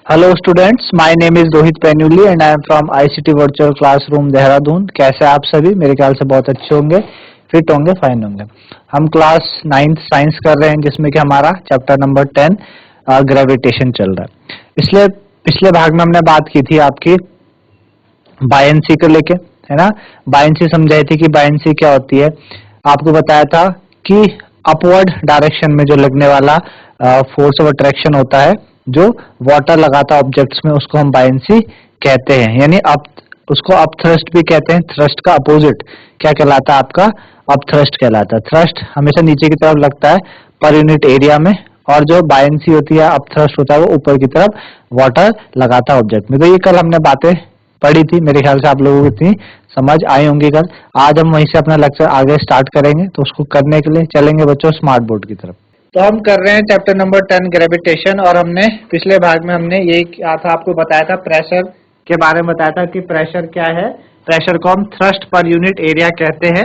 Hello students, my name is Rohit Painuly and I am from ICT virtual classroom Dehradun. कैसे आप सभी? मेरे ख्याल से बहुत अच्छे होंगे, फिट होंगे, फाइन होंगे। हम क्लास 9th साइंस कर रहे हैं जिसमें कि हमारा चैप्टर नंबर 10 ग्रेविटेशन चल रहा है। इसलिए पिछले भाग में हमने बात की थी आपकी बायंसी को लेके, है ना। बायंसी समझाई थी कि बायंसी क्या होती है। आपको बताया था कि अपवर्ड डायरेक्शन में जो लगने वाला फोर्स ऑफ अट्रैक्शन होता है, जो वाटर लगाता है ऑब्जेक्ट्स में, उसको हम बायंसी कहते हैं। यानी अप उसको अपथ्रस्ट भी कहते हैं। थ्रस्ट का अपोजिट क्या कहलाता है? आपका अपथ्रस्ट कहलाता है। थ्रस्ट हमेशा नीचे की तरफ लगता है पर यूनिट एरिया में, और जो बायंसी होती है, अपथ्रस्ट होता है, वो ऊपर की तरफ वाटर लगाता है ऑब्जेक्ट में। तो ये कल हमने बातें पढ़ी थी, मेरे ख्याल से आप लोगों को इतनी समझ आई होंगी कल। आज हम वहीं से अपना लेक्चर आगे स्टार्ट करेंगे। तो उसको करने के लिए चलेंगे बच्चों स्मार्ट बोर्ड की तरफ। तो हम कर रहे हैं चैप्टर नंबर 10 ग्रेविटेशन, और हमने पिछले भाग में हमने ये क्या था आपको बताया था, प्रेशर के बारे में बताया था कि प्रेशर क्या है। प्रेशर को हम थ्रस्ट पर यूनिट एरिया कहते हैं।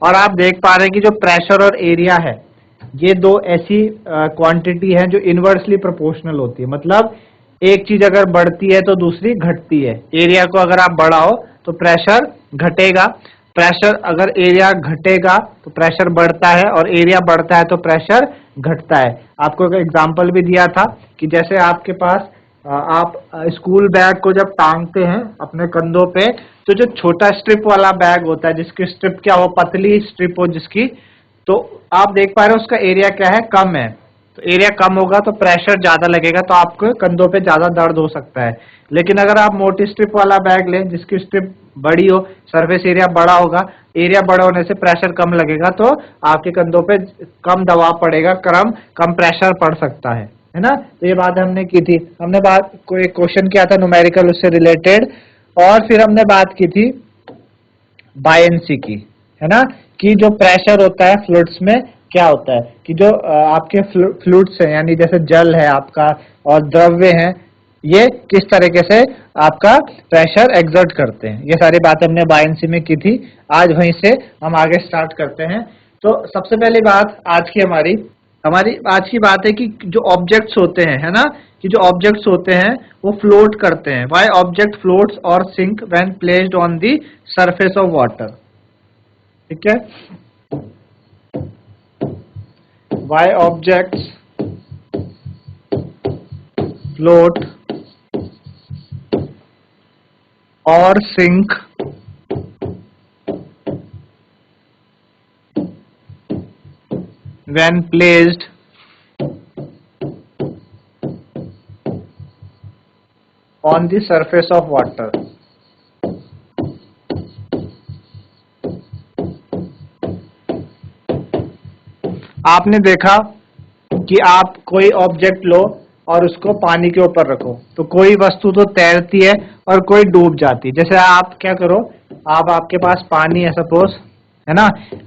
और आप देख पा रहे हैं कि जो प्रेशर और एरिया है, ये दो ऐसी क्वांटिटी है जो इनवर्सली प्रोपोर्शनल होती है। मतलब एक चीज अगर बढ़ती है तो दूसरी घटती है। एरिया को अगर आप बढ़ाओ तो प्रेशर घटेगा, प्रेशर अगर एरिया घटेगा तो प्रेशर बढ़ता है, और एरिया बढ़ता है तो प्रेशर घटता है। आपको एक एग्जांपल भी दिया था कि जैसे आपके पास आप स्कूल बैग को जब टांगते हैं अपने कंधों पे, तो जो छोटा स्ट्रिप वाला बैग होता है, जिसकी स्ट्रिप क्या हो, पतली स्ट्रिप हो जिसकी, तो आप देख पा रहे हो उसका एरिया क्या है, कम है। तो एरिया कम होगा तो प्रेशर ज्यादा लगेगा, तो आपके कंधों पे ज्यादा दर्द हो सकता है। लेकिन अगर आप मोटी स्ट्रिप वाला बैग लें जिसकी स्ट्रिप बड़ी हो, सरफेस एरिया बड़ा होगा, एरिया बड़ा होने से प्रेशर कम लगेगा, तो आपके कंधों पे कम दबाव पड़ेगा, कम प्रेशर पड़ सकता है ना। तो ये बात हमने की थी। हमने बात कोई क्वेश्चन किया था न्यूमेरिकल उससे रिलेटेड, और फिर हमने बात की थी बायंसी की, है ना, कि जो प्रेशर होता है फ्लूइड्स में क्या होता है, कि जो आपके फ्लूइड्स हैं, यानी जैसे जल है आपका और द्रव्य हैं, ये किस तरीके से आपका प्रेशर एक्सर्ट करते हैं। ये सारी बातें हमने बायंसी में की थी। आज वहीं से हम आगे स्टार्ट करते हैं। तो सबसे पहली बात आज की हमारी आज की बात है कि जो ऑब्जेक्ट्स होते हैं, है ना, कि जो ऑब्जेक्ट्स होते हैं वो फ्लोट करते हैं। व्हाई ऑब्जेक्ट फ्लोट्स और sink when placed on the surface of water. ठीक है, why objects float or sink when placed on the surface of water। आपने देखा कि आप कोई ऑब्जेक्ट लो और उसको पानी के ऊपर रखो, तो कोई वस्तु तो तैरती है और कोई डूब जाती है। जैसे आप क्या करो, आपके पास पानी है सपोज, है ना,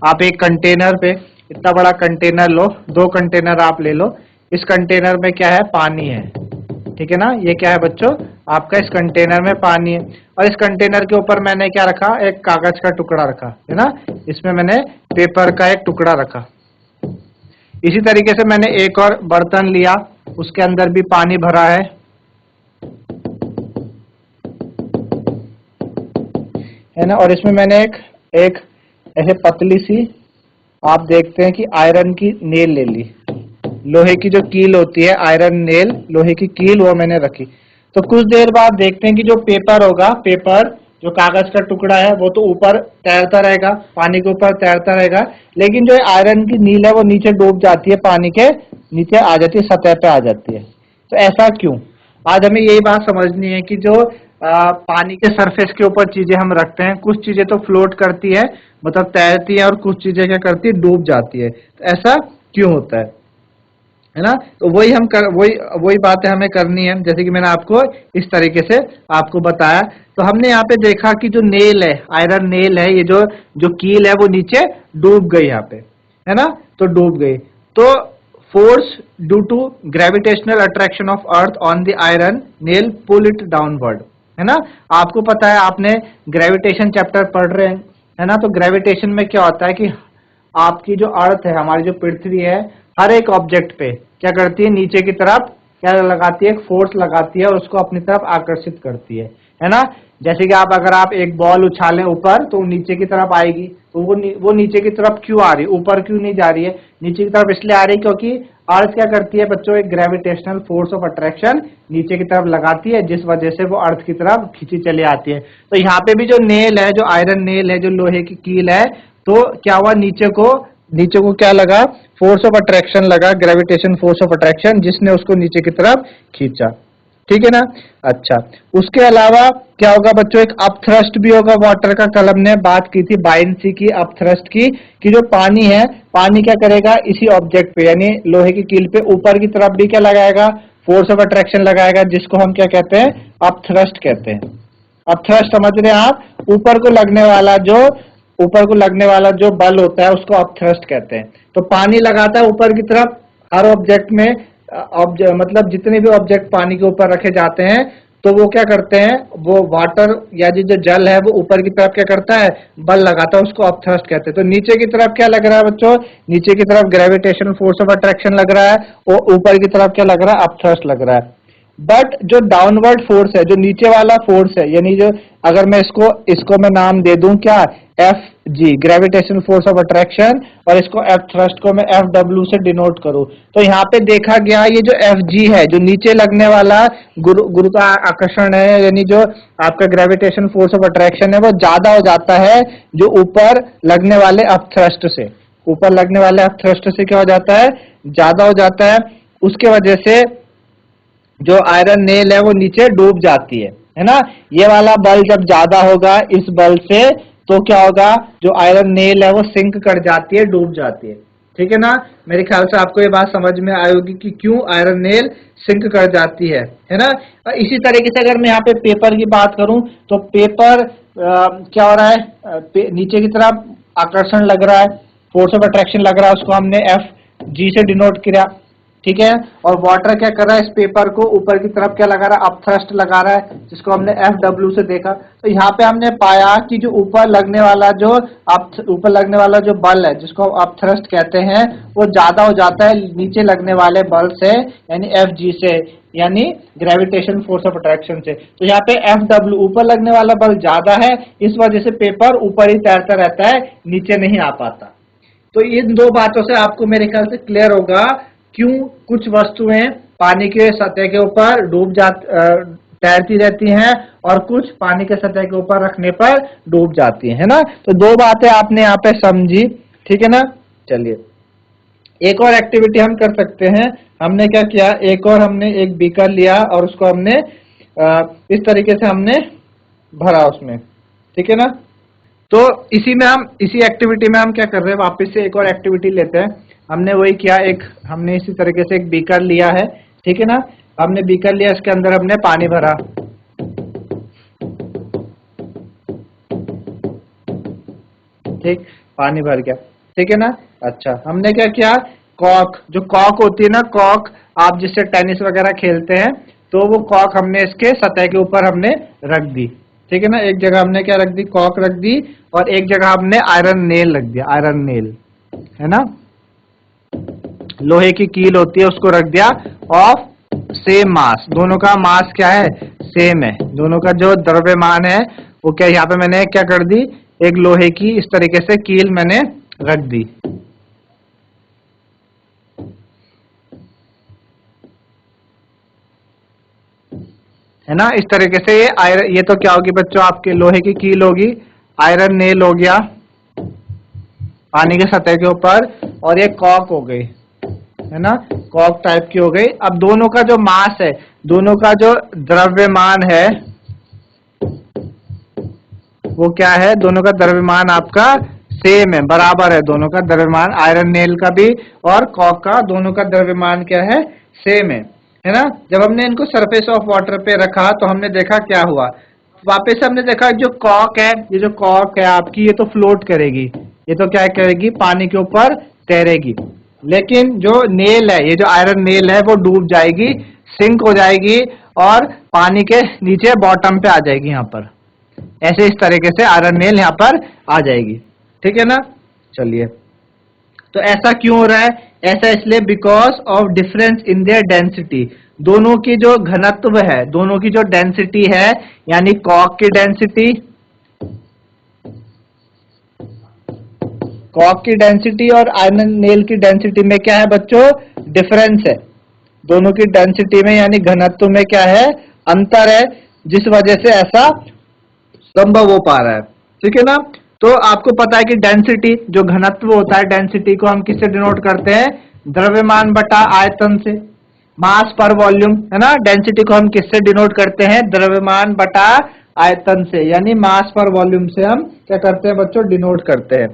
आप एक कंटेनर पे, इतना बड़ा कंटेनर लो, 2 कंटेनर आप ले लो। इस कंटेनर में क्या है, पानी है, ठीक है ना। ये क्या है बच्चों, आपका इस कंटेनर में पानी है, और इस कंटेनर के ऊपर मैंने क्या रखा, एक कागज का टुकड़ा रखा, है ना। इसमें मैंने पेपर का एक टुकड़ा रखा। इसी तरीके से मैंने एक और बर्तन लिया, उसके अंदर भी पानी भरा है ना, और इसमें मैंने एक ऐसे पतली सी, आप देखते हैं कि आयरन की नेल ले ली, लोहे की जो कील होती है, आयरन नेल, लोहे की कील, वो मैंने रखी। तो कुछ देर बाद देखते हैं कि जो पेपर होगा, पेपर जो कागज का टुकड़ा है, वो तो ऊपर तैरता रहेगा, पानी के ऊपर तैरता रहेगा, लेकिन जो आयरन की नील है वो नीचे डूब जाती है, पानी के नीचे आ जाती है, सतह पे आ जाती है। तो ऐसा क्यों? आज हमें यही बात समझनी है कि जो पानी के सरफेस के ऊपर चीजें हम रखते हैं, कुछ चीजें तो फ्लोट करती है, मतलब तैरती है, और कुछ चीजें क्या करती है, डूब जाती है। तो ऐसा क्यों होता है ना। तो वही बातें हमें करनी है, जैसे कि मैंने आपको इस तरीके से आपको बताया। तो हमने यहाँ पे देखा कि जो नेल है, आयरन नेल है, ये जो कील है वो नीचे डूब गई यहाँ पे, है ना, तो डूब गई। तो force due to gravitational attraction of earth on the iron nail pull it downward, है ना। आपको पता है, आपने ग्रेविटेशन चैप्टर पढ़ रहे हैं, है ना। तो ग्रेविटेशन में क्या होता है कि आपकी जो अर्थ है, हमारी जो पृथ्वी है, हर एक ऑब्जेक्ट पे क्या करती है, नीचे की तरफ क्या लगाती है, एक फोर्स लगाती है और उसको अपनी तरफ आकर्षित करती है ना। जैसे कि अगर आप एक बॉल उछालें ऊपर तो नीचे की तरफ आएगी, तो वो नीचे की तरफ क्यों आ रही है, ऊपर क्यों नहीं जा रही है, नीचे की तरफ इसलिए आ रही है क्योंकि अर्थ क्या करती है बच्चों, एक ग्रेविटेशनल फोर्स ऑफ अट्रैक्शन नीचे की तरफ लगाती है, जिस वजह से वो अर्थ की तरफ खींची चली आती है। तो यहाँ पे भी जो नेल है, जो आयरन नेल है, जो लोहे की कील है, तो क्या हुआ, नीचे को क्या लगा, फोर्स ऑफ अट्रैक्शन लगा, ग्रेविटेशन फोर्स ऑफ अट्रैक्शन, जिसने उसको नीचे की तरफ खींचा। ठीक है ना। अच्छा, उसके अलावा क्या होगा बच्चों, एक अपथ्रस्ट भी होगा वाटर का। कल हमने बात की थी बायंसी की, अपथ्रस्ट की, कि जो पानी है, पानी क्या करेगा, इसी ऑब्जेक्ट पे यानी लोहे की कील पे ऊपर की तरफ भी क्या लगाएगा, फोर्स ऑफ अट्रैक्शन लगाएगा, जिसको हम क्या कहते हैं, अपथ्रस्ट कहते हैं। अपथ्रस्ट समझ रहे हैं आप, ऊपर को लगने वाला जो बल होता है उसको अपथ्रस्ट कहते हैं। तो पानी लगाता है ऊपर की तरफ हर ऑब्जेक्ट में, मतलब जितने भी ऑब्जेक्ट पानी के ऊपर रखे जाते हैं, तो वो क्या करते हैं, वो वाटर या जो जल है वो ऊपर की तरफ क्या करता है, बल लगाता है, उसको अपथ्रस्ट कहते हैं। तो नीचे की तरफ क्या लग रहा है बच्चों, नीचे की तरफ ग्रेविटेशनल फोर्स ऑफ अट्रैक्शन लग रहा है, और ऊपर की तरफ क्या लग रहा है, अपथ्रस्ट लग रहा है। बट जो डाउनवर्ड फोर्स है, जो नीचे वाला फोर्स है, यानी जो अगर मैं इसको मैं नाम दे दूं क्या, F G, gravitation force of attraction, और इसको एफ थ्रस्ट को मैं एफ डब्ल्यू से डिनोट करूं, तो यहाँ पे देखा गया ये जो एफ जी है, जो नीचे लगने वाला गुरु का आकर्षण है, यानी जो आपका ग्रेविटेशन फोर्स ऑफ अट्रैक्शन है, वो ज्यादा हो जाता है जो ऊपर लगने वाले अपथ्रस्ट से। ऊपर लगने वाले अपथ्रस्ट से क्या हो जाता है, ज्यादा हो जाता है। उसके वजह से जो आयरन नेल है वो नीचे डूब जाती है ना। ये वाला बल जब ज्यादा होगा इस बल से, तो क्या होगा, जो आयरन नेल है वो सिंक कर जाती है, डूब जाती है। ठीक है ना। मेरे ख्याल से आपको ये बात समझ में आई होगी कि क्यों आयरन नेल सिंक कर जाती है ना। इसी तरीके से अगर मैं यहाँ पे पेपर की बात करूं, तो पेपर क्या हो रहा है, नीचे की तरफ आकर्षण लग रहा है, फोर्स ऑफ अट्रैक्शन लग रहा है, उसको हमने एफ जी से डिनोट किया। ठीक है। और वाटर क्या कर रहा है, इस पेपर को ऊपर की तरफ क्या लगा रहा है, अपथ्रस्ट लगा रहा है, जिसको हमने एफ डब्ल्यू से देखा। तो यहाँ पे हमने पाया कि जो ऊपर लगने वाला जो बल है, जिसको अपथ्रस्ट कहते हैं, वो ज्यादा हो जाता है नीचे लगने वाले बल से, यानी एफ जी से, यानी ग्रेविटेशन फोर्स ऑफ अट्रैक्शन से। तो यहाँ पे एफ डब्ल्यू, ऊपर लगने वाला बल ज्यादा है, इस वजह से पेपर ऊपर ही तैरता रहता है, नीचे नहीं आ पाता। तो इन दो बातों से आपको मेरे ख्याल से क्लियर होगा क्यों कुछ वस्तुएं पानी के सतह के ऊपर तैरती रहती हैं, और कुछ पानी के सतह के ऊपर रखने पर डूब जाती है ना। तो दो बातें आपने यहाँ पे समझी। ठीक है ना। चलिए, एक और एक्टिविटी हम कर सकते हैं। हमने क्या किया, हमने एक बीकर लिया और उसको हमने इस तरीके से हमने भरा उसमें। ठीक है ना। तो इसी एक्टिविटी में हम क्या कर रहे हैं, वापस से एक और एक्टिविटी लेते हैं। हमने वही किया, हमने इसी तरीके से एक बीकर लिया है। ठीक है ना। हमने बीकर लिया, इसके अंदर हमने पानी भरा। ठीक, पानी भर गया। ठीक है ना। अच्छा, हमने क्या किया, जो कॉक होती है ना, कॉक आप जिससे टेनिस वगैरह खेलते हैं, तो वो कॉक हमने इसके सतह के ऊपर हमने रख दी। ठीक है ना। एक जगह हमने क्या रख दी, कॉक रख दी, और एक जगह हमने आयरन नेल रख दिया, आयरन नेल है ना, लोहे की कील होती है, उसको रख दिया। ऑफ सेम मास, दोनों का मास क्या है, सेम है, दोनों का जो द्रव्यमान है वो क्या, यहाँ पे मैंने क्या कर दी, एक लोहे की इस तरीके से कील मैंने रख दी। है ना, इस तरीके से ये तो क्या होगी बच्चों, आपके लोहे की कील होगी, आयरन नेल हो गया पानी के सतह के ऊपर, और ये कॉक हो गई, है ना, कॉक टाइप की हो गई। अब दोनों का जो मास है, दोनों का जो द्रव्यमान है वो क्या है, दोनों का द्रव्यमान आपका सेम है, बराबर है दोनों का द्रव्यमान, आयरन नेल का भी और कॉक का, दोनों का द्रव्यमान क्या है, सेम है ना। जब हमने इनको सरफेस ऑफ वाटर पे रखा तो हमने देखा क्या हुआ, वापस से हमने देखा जो कॉक है, ये जो कॉक है आपकी, ये तो फ्लोट करेगी, ये तो क्या करेगी, पानी के ऊपर तैरेगी। लेकिन जो नेल है, ये जो आयरन नेल है, वो डूब जाएगी, सिंक हो जाएगी, और पानी के नीचे बॉटम पे आ जाएगी यहाँ पर, ऐसे इस तरीके से आयरन नेल यहाँ पर आ जाएगी। ठीक है ना। चलिए, तो ऐसा क्यों हो रहा है, ऐसा इसलिए because of difference in their density, दोनों की जो घनत्व है, दोनों की जो डेंसिटी है, यानी कॉक की डेंसिटी, कॉक की डेंसिटी और आयरन नेल की डेंसिटी में क्या है बच्चों, डिफरेंस है। दोनों की डेंसिटी में यानी घनत्व में क्या है, अंतर है, जिस वजह से ऐसा संभव हो पा रहा है। ठीक है ना। तो आपको पता है कि डेंसिटी जो घनत्व होता है, डेंसिटी को हम किससे डिनोट करते हैं, द्रव्यमान बटा आयतन से, मास पर वॉल्यूम, है ना। डेंसिटी को हम किससे डिनोट करते हैं, द्रव्यमान बटा आयतन से, यानी मास पर वॉल्यूम से हम क्या करते हैं बच्चों, डिनोट करते हैं।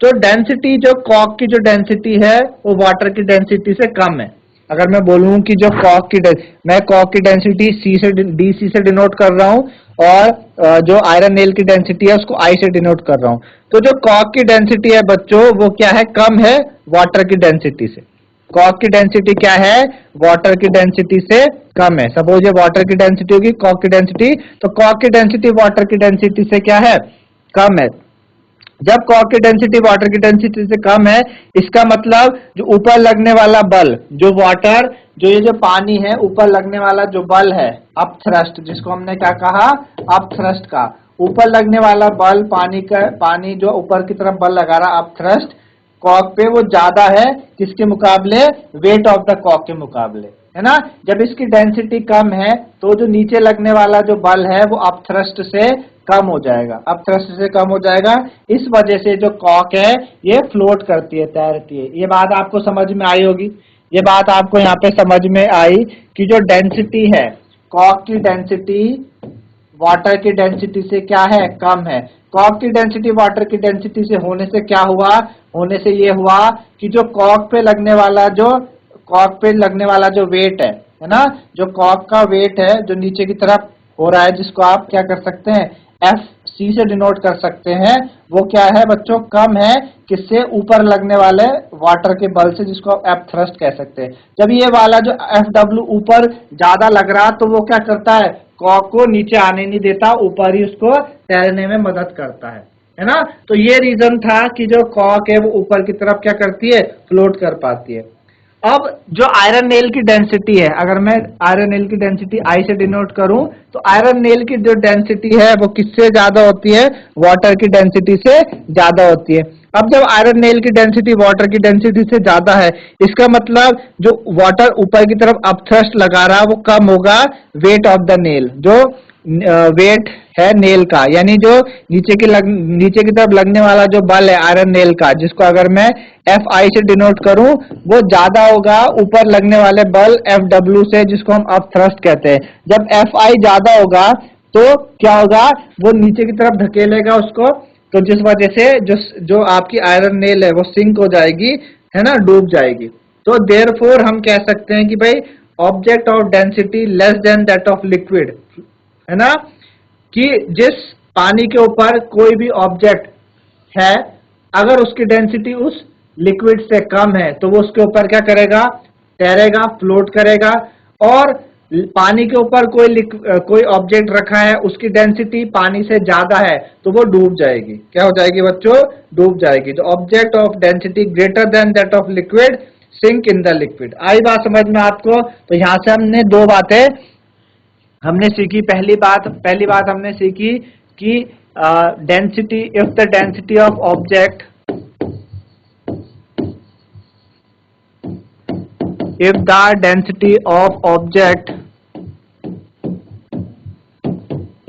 तो डेंसिटी जो कॉक की जो डेंसिटी है वो वाटर की डेंसिटी से कम है। अगर मैं बोलूं कि जो कॉक की मैं कॉक की डेंसिटी सी से डी सी से डिनोट कर रहा हूं और जो आयरन नेल की डेंसिटी है उसको आई से डिनोट कर रहा हूं, तो जो कॉक की डेंसिटी है बच्चों वो क्या है, कम है वाटर की डेंसिटी से। कॉक की डेंसिटी क्या है, वाटर की डेंसिटी से कम है। सपोज ये वाटर की डेंसिटी होगी, कॉक की डेंसिटी, तो कॉक की डेंसिटी वाटर की डेंसिटी से क्या है, कम है। जब कॉक की डेंसिटी वाटर की डेंसिटी से कम है, इसका मतलब जो ऊपर लगने वाला बल, जो वाटर, जो ये जो पानी है, ऊपर लगने वाला जो बल है, अप थ्रस्ट, जिसको हमने क्या कहा, अप थ्रस्ट का, ऊपर लगने वाला बल, पानी का, पानी जो ऊपर की तरफ बल लगा रहा अप थ्रस्ट कॉक पे, वो ज्यादा है किसके मुकाबले, वेट ऑफ द कॉक के मुकाबले, है ना। जब इसकी डेंसिटी कम है तो जो नीचे लगने वाला जो बल है वो अप थ्रस्ट से कम हो जाएगा, अप थ्रस्ट से कम हो जाएगा। इस वजह से जो कॉक है ये फ्लोट करती है, तैरती है। ये बात आपको समझ में आई होगी, ये बात आपको यहाँ पे समझ में आई कि जो डेंसिटी है, कॉक की डेंसिटी वाटर की डेंसिटी से क्या है, कम है। कॉक की डेंसिटी वाटर की डेंसिटी से होने से क्या हुआ, होने से ये हुआ कि जो कॉक पे लगने वाला जो वेट है ना, जो कॉक का वेट है जो नीचे की तरफ हो रहा है, जिसको आप क्या कर सकते हैं, एफ सी से डिनोट कर सकते हैं, वो क्या है बच्चों, कम है किससे, ऊपर लगने वाले वाटर के बल से, जिसको आप एफ थ्रस्ट कह सकते हैं। जब ये वाला जो एफ डब्ल्यू ऊपर ज्यादा लग रहा तो वो क्या करता है, कॉक को नीचे आने नहीं देता, ऊपर ही उसको तैरने में मदद करता है ना। तो ये रीजन था कि जो कॉक है वो ऊपर की तरफ क्या करती है, फ्लोट कर पाती है। अब जो आयरन नेल की डेंसिटी है, अगर मैं आयरन नेल की डेंसिटी आई से डिनोट करूं, तो आयरन नेल की जो डेंसिटी है वो किससे ज्यादा होती है, वाटर की डेंसिटी से ज्यादा होती है। अब जब आयरन नेल की डेंसिटी वाटर की डेंसिटी से ज्यादा है, इसका मतलब जो वाटर ऊपर की तरफ अपथ्रस्ट लगा रहा वो कम होगा वेट ऑफ द नेल, जो वेट है नेल का, यानी जो नीचे की तरफ लगने वाला जो बल है आयरन नेल का, जिसको अगर मैं एफ आई से डिनोट करूं, वो ज्यादा होगा ऊपर लगने वाले बल एफ डब्ल्यू से, जिसको हम अप थ्रस्ट कहते हैं। जब एफ आई ज्यादा होगा तो क्या होगा, वो नीचे की तरफ धकेलेगा उसको, तो जिस वजह से जो आपकी आयरन नेल है वो सिंक हो जाएगी, है ना, डूब जाएगी। तो देयरफॉर हम कह सकते हैं कि भाई object of density less than that of liquid, है ना, कि जिस पानी के ऊपर कोई भी ऑब्जेक्ट है, अगर उसकी डेंसिटी उस लिक्विड से कम है तो वो उसके ऊपर क्या करेगा, तैरेगा, फ्लोट करेगा। और पानी के ऊपर कोई ऑब्जेक्ट रखा है, उसकी डेंसिटी पानी से ज्यादा है तो वो डूब जाएगी। क्या हो जाएगी बच्चों, डूब जाएगी। तो object of density greater than that of liquid sink in the liquid. आई बात समझ में आपको। तो यहां से हमने दो बातें हमने सीखी। पहली बात हमने सीखी कि density, if the density of object, if the density of object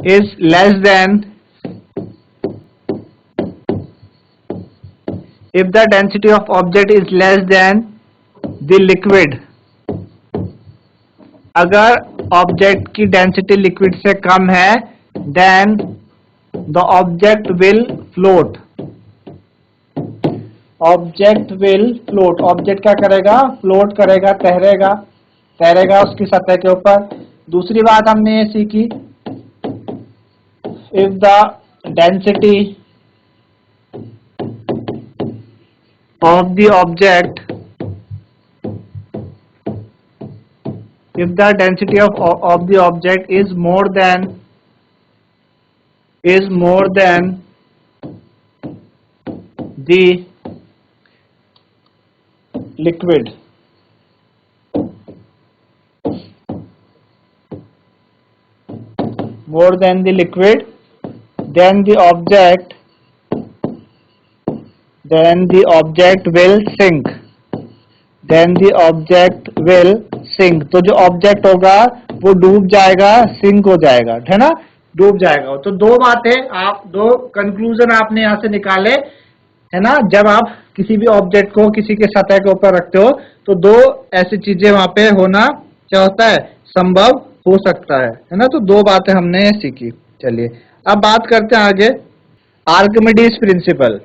is less than, if the density of object is less than the liquid, अगर ऑब्जेक्ट की डेंसिटी लिक्विड से कम है, then the object will float, object will float, object क्या करेगा, float करेगा, तैरेगा उसकी सतह के ऊपर। दूसरी बात हमने ये सीखी, if the density of the object, if the density of the object is more than the liquid, more than the liquid, then the object will sink, then the object will sink। तो जो object होगा वो डूब जाएगा, sink हो जाएगा, है ना, डूब जाएगा। तो दो बातें, आप दो कंक्लूजन आपने यहां से निकाले, है ना। जब आप किसी भी ऑब्जेक्ट को किसी के सतह के ऊपर रखते हो तो दो ऐसी चीजें वहां पे होना क्या होता है, संभव हो सकता है ना। तो दो बातें हमने सीखी। चलिए अब बात करते हैं आगे, Archimedes principal.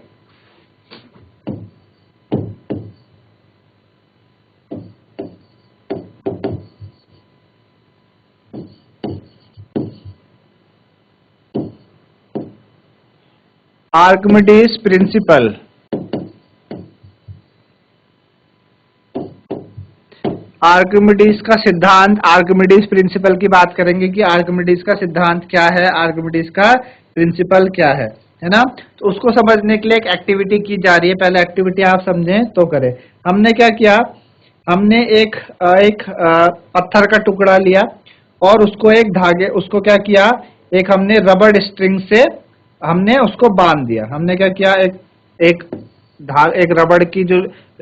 Archimedes principal, Archimedes का सिद्धांत, आर्किमिडीज प्रिंसिपल की बात करेंगे कि आर्किमिडीज का सिद्धांत क्या है, आर्किमिडीज का प्रिंसिपल क्या है ना। तो उसको समझने के लिए एक एक्टिविटी की जा रही है। पहले एक्टिविटी आप समझें तो करें। हमने क्या किया, हमने एक पत्थर का टुकड़ा लिया और उसको एक धागे, उसको क्या किया, एक हमने रबड़ स्ट्रिंग से हमने उसको बांध दिया। हमने क्या किया, एक रबड़ की जो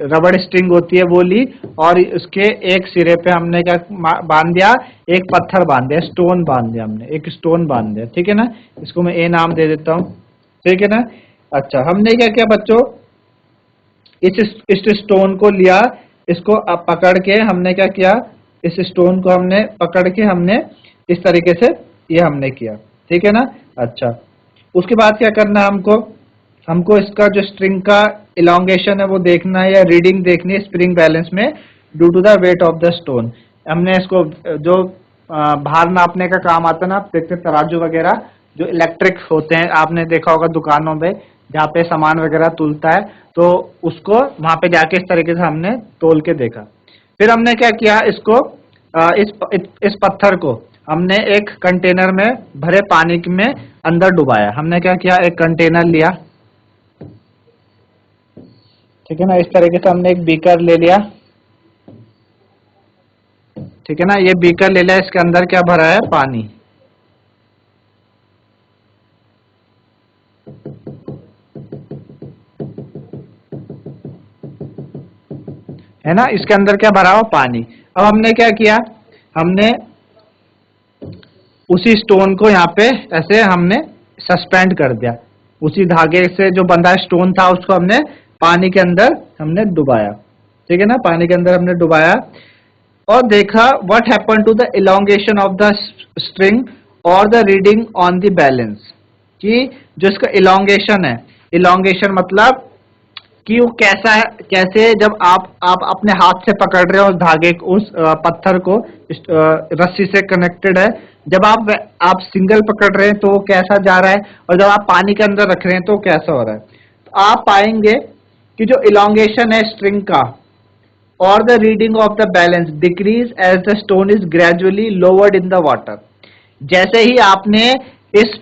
रबड़ स्ट्रिंग होती है वो ली और उसके एक सिरे पे हमने क्या बांध दिया, एक पत्थर बांध दिया, स्टोन बांध दिया, हमने एक स्टोन बांध दिया, ठीक है ना। इसको मैं ए नाम दे देता हूँ, ठीक है ना। अच्छा, हमने क्या किया बच्चों, इस स्टोन को लिया, इसको पकड़ के हमने क्या किया, इस स्टोन को हमने पकड़ के हमने इस तरीके से ये हमने किया, ठीक है ना। अच्छा, उसके बाद क्या करना है, हमको इसका जो स्ट्रिंग का इलोंगेशन है वो देखना है या रीडिंग देखनी है स्प्रिंग बैलेंस में due to the weight of the stone. हमने इसको जो भार नापने का काम आता है ना, आप देखते तराजू वगैरह जो इलेक्ट्रिक होते हैं, आपने देखा होगा दुकानों में जहाँ पे सामान वगैरह तुलता है, तो उसको वहां पे जाके इस तरीके से हमने तोल के देखा। फिर हमने क्या किया, इसको इस पत्थर को हमने एक कंटेनर में भरे पानी में अंदर डुबाया। हमने क्या किया, एक कंटेनर लिया, ठीक है ना, इस तरीके से हमने एक बीकर ले लिया, ठीक है ना। ये बीकर ले लिया, इसके अंदर क्या भरा है, पानी, है ना, इसके अंदर क्या भरा हुआ, पानी। अब हमने क्या किया, हमने उसी स्टोन को यहाँ पे ऐसे हमने सस्पेंड कर दिया, उसी धागे से जो बंधा स्टोन था उसको हमने पानी के अंदर हमने डुबाया, ठीक है ना, पानी के अंदर हमने डुबाया और देखा what happen to the elongation of the string और the reading on the balance. कि जो इसका इलोंगेशन है, इलोंगेशन मतलब कि वो कैसा है, कैसे जब आप अपने हाथ से पकड़ रहे हो उस धागे को, उस पत्थर को रस्सी से कनेक्टेड है, जब आप सिंगल पकड़ रहे हैं तो वो कैसा जा रहा है, और जब आप पानी के अंदर रख रहे हैं तो कैसा हो रहा है। तो आप पाएंगे कि जो इलोंगेशन है स्ट्रिंग का और the reading of the balance decrease as the stone is gradually lowered in the water. जैसे ही आपने इस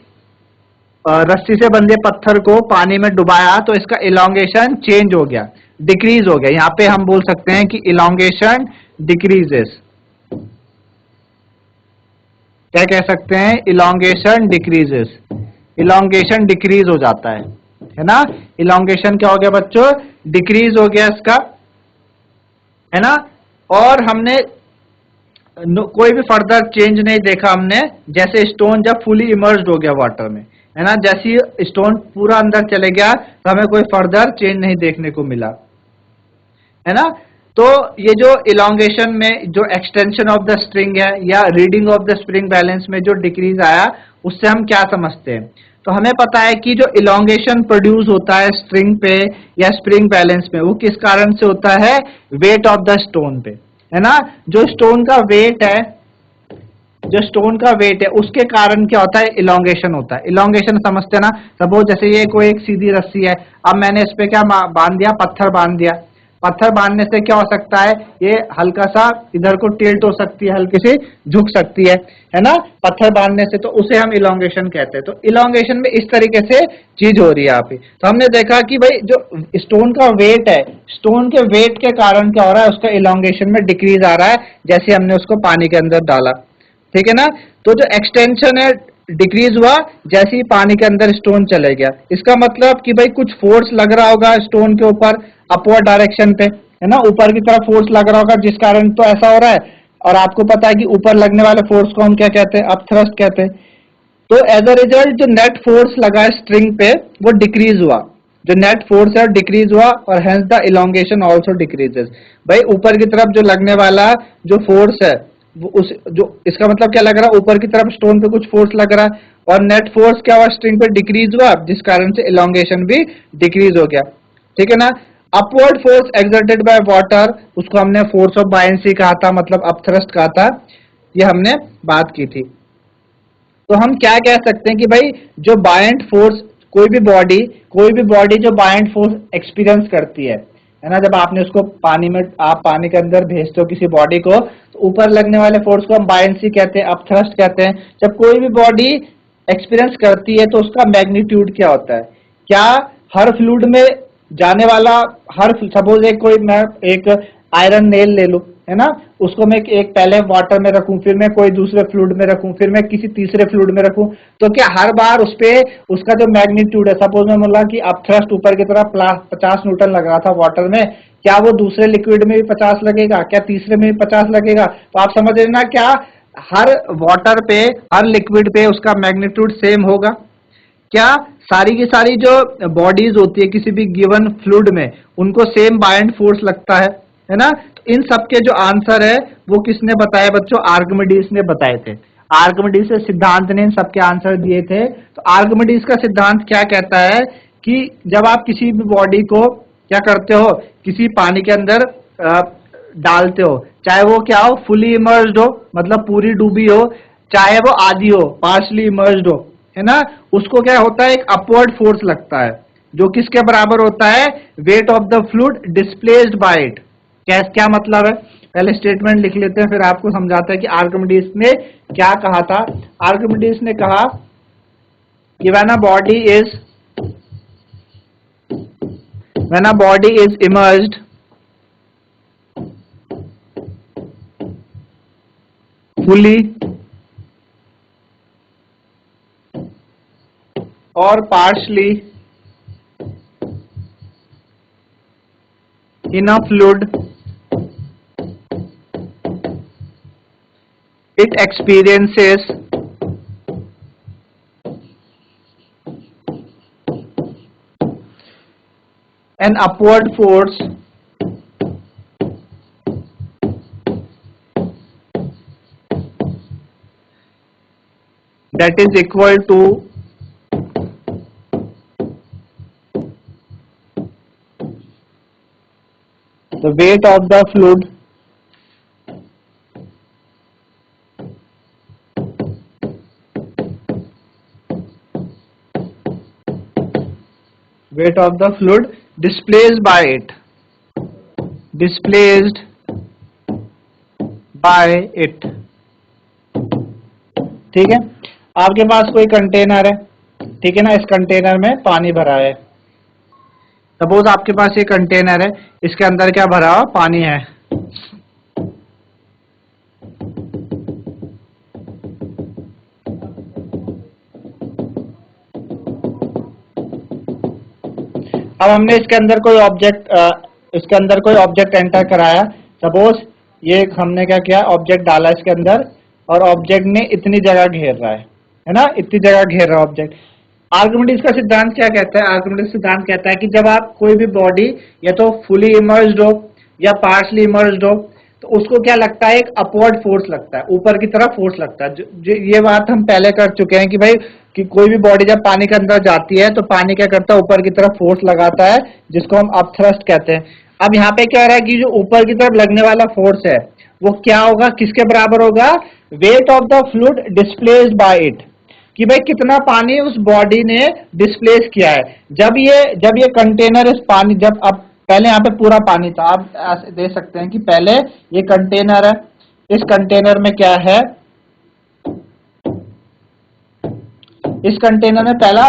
रस्सी से बंधे पत्थर को पानी में डुबाया तो इसका इलोंगेशन चेंज हो गया, डिक्रीज हो गया। यहाँ पे हम बोल सकते हैं कि इलोंगेशन डिक्रीजेस, क्या कह सकते हैं, इलोंगेशन डिक्रीजेस, इलोंगेशन डिक्रीज हो जाता है ना। इलोंगेशन क्या हो गया बच्चों, डिक्रीज हो गया इसका, है ना। और हमने कोई भी फर्दर चेंज नहीं देखा हमने, जैसे स्टोन जब फुली इमर्ज्ड हो गया वाटर में, है ना, जैसे स्टोन पूरा अंदर चले गया तो हमें कोई फर्दर चेंज नहीं देखने को मिला, है ना। तो ये जो इलोंगेशन में जो एक्सटेंशन ऑफ द स्ट्रिंग है या reading of the spring balance में जो डिक्रीज आया, उससे हम क्या समझते हैं, तो हमें पता है कि जो इलोंगेशन प्रोड्यूस होता है स्ट्रिंग पे या स्प्रिंग बैलेंस में, वो किस कारण से होता है, वेट ऑफ द स्टोन पे, है ना। जो स्टोन का वेट है, जो स्टोन का वेट है उसके कारण क्या होता है, इलोंगेशन होता है। इलोंगेशन समझते ना, सपोज जैसे ये कोई एक सीधी रस्सी है, अब मैंने इस पे क्या बांध दिया, पत्थर बांध दिया। पत्थर बांधने से क्या हो सकता है, ये हल्का सा इधर को टिल्ट हो सकती है, हल्की सी झुक सकती है ना, पत्थर बांधने से, तो उसे हम इलोंगेशन कहते हैं। तो इलोंगेशन में इस तरीके से चीज हो रही है यहाँ पे। तो हमने देखा कि भाई जो स्टोन का वेट है, स्टोन के वेट के कारण क्या हो रहा है, उसका इलोंगेशन में डिक्रीज आ रहा है जैसे हमने उसको पानी के अंदर डाला, ठीक है ना। तो जो एक्सटेंशन है डिक्रीज हुआ जैसे ही पानी के अंदर स्टोन चले गया। इसका मतलब कि भाई कुछ फोर्स लग रहा होगा स्टोन के ऊपर अपवर्ड डायरेक्शन पे, है ना, ऊपर की तरफ फोर्स लग रहा होगा, जिस कारण तो ऐसा हो रहा है। और आपको पता है कि ऊपर लगने वाले फोर्स को हम क्या कहते हैं, अपथ्रस्ट कहते हैं। तो एज अ रिजल्ट जो नेट फोर्स लगा है स्ट्रिंग पे वो डिक्रीज हुआ, जो नेट फोर्स है डिक्रीज हुआ, और hence the elongation also decreases. भाई ऊपर की तरफ जो लगने वाला जो फोर्स है वो उस जो इसका मतलब क्या लग रहा है, ऊपर की तरफ स्टोन पे कुछ फोर्स लग रहा है, और नेट फोर्स क्या हुआ, स्ट्रिंग पे डिक्रीज हुआ, जिस कारण से इलोंगेशन भी डिक्रीज हो गया। ठीक है ना। Upward force exerted by water, उसको हमने फोर्स ऑफ बायंसी कहा था, मतलब अपथ्रस्ट कहा था, ये हमने बात की थी। तो हम क्या कह सकते हैं कि भाई जो बायंट फोर्स, कोई भी बॉडी जो बायंट फोर्स एक्सपीरियंस करती है ना, जब आपने उसको पानी में, आप पानी के अंदर भेजते हो किसी बॉडी को, तो ऊपर लगने वाले फोर्स को हम बायंसी कहते हैं, अपथ्रस्ट कहते हैं। जब कोई भी बॉडी एक्सपीरियंस करती है तो उसका मैग्नीट्यूड क्या होता है, क्या हर फ्लूइड में जाने वाला, हर सपोज मैं एक आयरन नेल ले लूं, है ना, उसको मैं एक पहले वाटर में रखूं, फिर मैं कोई दूसरे फ्लूइड में रखूं, फिर मैं किसी तीसरे फ्लूइड में रखूं, तो क्या हर बार उस पे उसका जो मैग्नीट्यूड है, सपोज मैं बोला कि अपथ्रस्ट ऊपर की तरफ 50 न्यूटन लग रहा था वाटर में, क्या वो दूसरे लिक्विड में भी 50 लगेगा, क्या तीसरे में भी 50 लगेगा? तो आप समझ रहे ना, क्या हर वाटर पे, हर लिक्विड पे उसका मैग्नीट्यूड सेम होगा? क्या सारी की सारी जो बॉडीज होती है किसी भी गिवन फ्लूइड में, उनको सेम बायंट फोर्स लगता है ना? तो इन सब के जो आंसर है वो किसने बताया बच्चों? आर्किमिडीज ने बताए थे। आर्किमिडीज के सिद्धांत ने इन सबके आंसर दिए थे। तो आर्किमिडीज का सिद्धांत क्या कहता है कि जब आप किसी भी बॉडी को क्या करते हो, किसी पानी के अंदर डालते हो, चाहे वो क्या हो, फुली इमर्स्ड हो, मतलब पूरी डूबी हो, चाहे वो आधी हो, पार्शली इमर्स्ड हो, है ना, उसको क्या होता है, एक अपवर्ड फोर्स लगता है, जो किसके बराबर होता है? Wait of the fluid displaced by it. क्या मतलब है? पहले स्टेटमेंट लिख लेते हैं, फिर आपको समझाते हैं कि आर्किमिडीज ने क्या कहा था। आर्किमिडीज ने कहा कि when a body is immersed fully or partially in a fluid, it experiences an upward force that is equal to the weight of the fluid displaced by it, ठीक है। आपके पास कोई कंटेनर है, ठीक है ना, इस कंटेनर में पानी भरा है। सपोज आपके पास ये कंटेनर है, इसके अंदर क्या भरा हुआ? पानी है। अब हमने इसके अंदर कोई ऑब्जेक्ट एंटर कराया। सपोज ये हमने क्या किया, ऑब्जेक्ट डाला इसके अंदर, और ऑब्जेक्ट ने इतनी जगह घेर रहा है ना, इतनी जगह घेर रहा है ऑब्जेक्ट। आर्किमिडीज का सिद्धांत क्या कहता है? आर्किमिडीज सिद्धांत कहता है कि जब आप कोई भी बॉडी या तो फुली इमर्स्ड हो या पार्शली इमर्स्ड हो, तो उसको क्या लगता है? एक अपवर्ड फोर्स लगता है, ऊपर की तरफ फोर्स लगता है। ये बात हम पहले कर चुके हैं कि भाई कि कोई भी बॉडी जब पानी के अंदर जाती है तो पानी क्या करता है? ऊपर की तरफ फोर्स लगाता है, जिसको हम अपथ्रस्ट कहते हैं। अब यहाँ पे क्या हो रहा है कि जो ऊपर की तरफ लगने वाला फोर्स है वो क्या होगा, किसके बराबर होगा? Wait of the fluid displaced by it, कि भाई कितना पानी उस बॉडी ने डिस्प्लेस किया है। जब ये कंटेनर इस पानी, जब अब पहले यहाँ पे पूरा पानी था, आप ऐसे दे सकते हैं कि पहले ये कंटेनर है, इस कंटेनर में क्या है, इस कंटेनर में पहला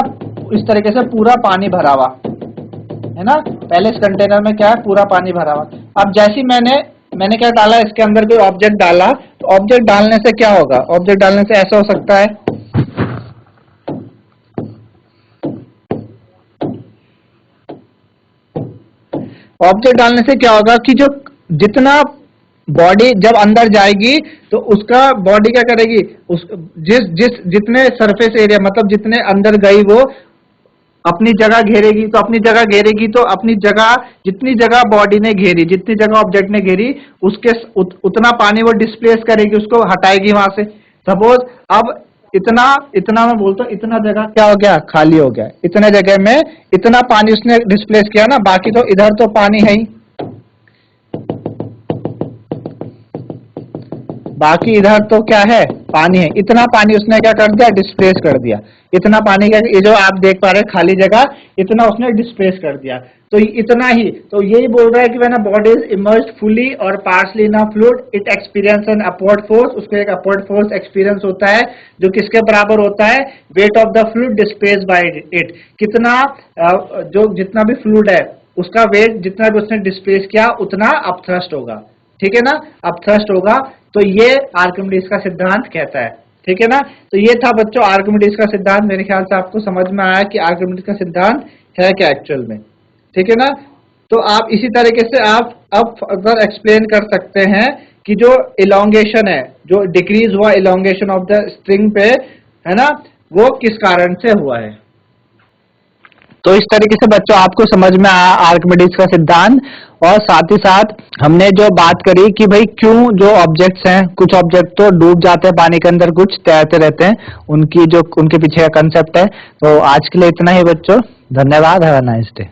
इस तरीके से पूरा पानी भरा हुआ है ना, पहले इस कंटेनर में क्या है? पूरा पानी भरा हुआ। अब जैसी मैंने क्या डाला, इसके अंदर कोई ऑब्जेक्ट डाला, तो ऑब्जेक्ट डालने से क्या होगा? ऑब्जेक्ट डालने से ऐसा हो सकता है ऑब्जेक्ट डालने से क्या होगा कि जो जितना बॉडी जब अंदर जाएगी तो उसका बॉडी क्या करेगी, उस जितने सरफेस एरिया मतलब जितने अंदर गई वो अपनी जगह घेरेगी, तो अपनी जगह घेरेगी तो अपनी जगह जितनी जगह बॉडी ने घेरी, जितनी जगह ऑब्जेक्ट ने घेरी उसके उतना पानी वो डिस्प्लेस करेगी, उसको हटाएगी वहां से। सपोज अब इतना इतना मैं बोलता हूँ, इतना जगह क्या हो गया, खाली हो गया। इतने जगह में इतना पानी उसने डिस्प्लेस किया ना, बाकी तो इधर तो पानी है ही, बाकी इधर तो क्या है, पानी है। इतना पानी उसने क्या कर दिया, डिस्प्लेस कर दिया। इतना पानी क्या, ये जो आप देख पा रहे हैं खाली जगह, इतना उसने डिस्प्लेस कर दिया। तो इतना ही, तो यही बोल रहा है कि when a body is immersed fully और partially in a fluid it experience an upward force, उसको एक अपवर्ड फोर्स एक्सपीरियंस होता है जो किसके बराबर होता है, wait of the fluid displaced by it. कितना जो जितना भी फ्लूइड है उसका वेट जितना भी उसने डिस्प्लेस किया उतना अपथ्रस्ट होगा, ठीक है ना, अपथ्रस्ट होगा। तो ये आर्किमिडीज का सिद्धांत कहता है, ठीक है ना। तो ये था बच्चों आर्किमिडीज का सिद्धांत। मेरे ख्याल से आपको समझ में आया कि आर्किमिडीज का सिद्धांत है क्या एक्चुअल में, ठीक है ना। तो आप इसी तरीके से आप अब अगर एक्सप्लेन कर सकते हैं कि जो इलोंगेशन है, जो डिक्रीज हुआ इलोंगेशन ऑफ द स्ट्रिंग पे, है ना, वो किस कारण से हुआ है। तो इस तरीके से बच्चों आपको समझ में आया आर्किमिडीज का सिद्धांत। और साथ ही साथ हमने जो बात करी कि भाई क्यों जो ऑब्जेक्ट्स हैं, कुछ ऑब्जेक्ट तो डूब जाते हैं पानी के अंदर, कुछ तैरते रहते हैं, उनकी जो उनके पीछे का कंसेप्ट है। तो आज के लिए इतना ही बच्चों, धन्यवाद, हैव अ नाइस डे।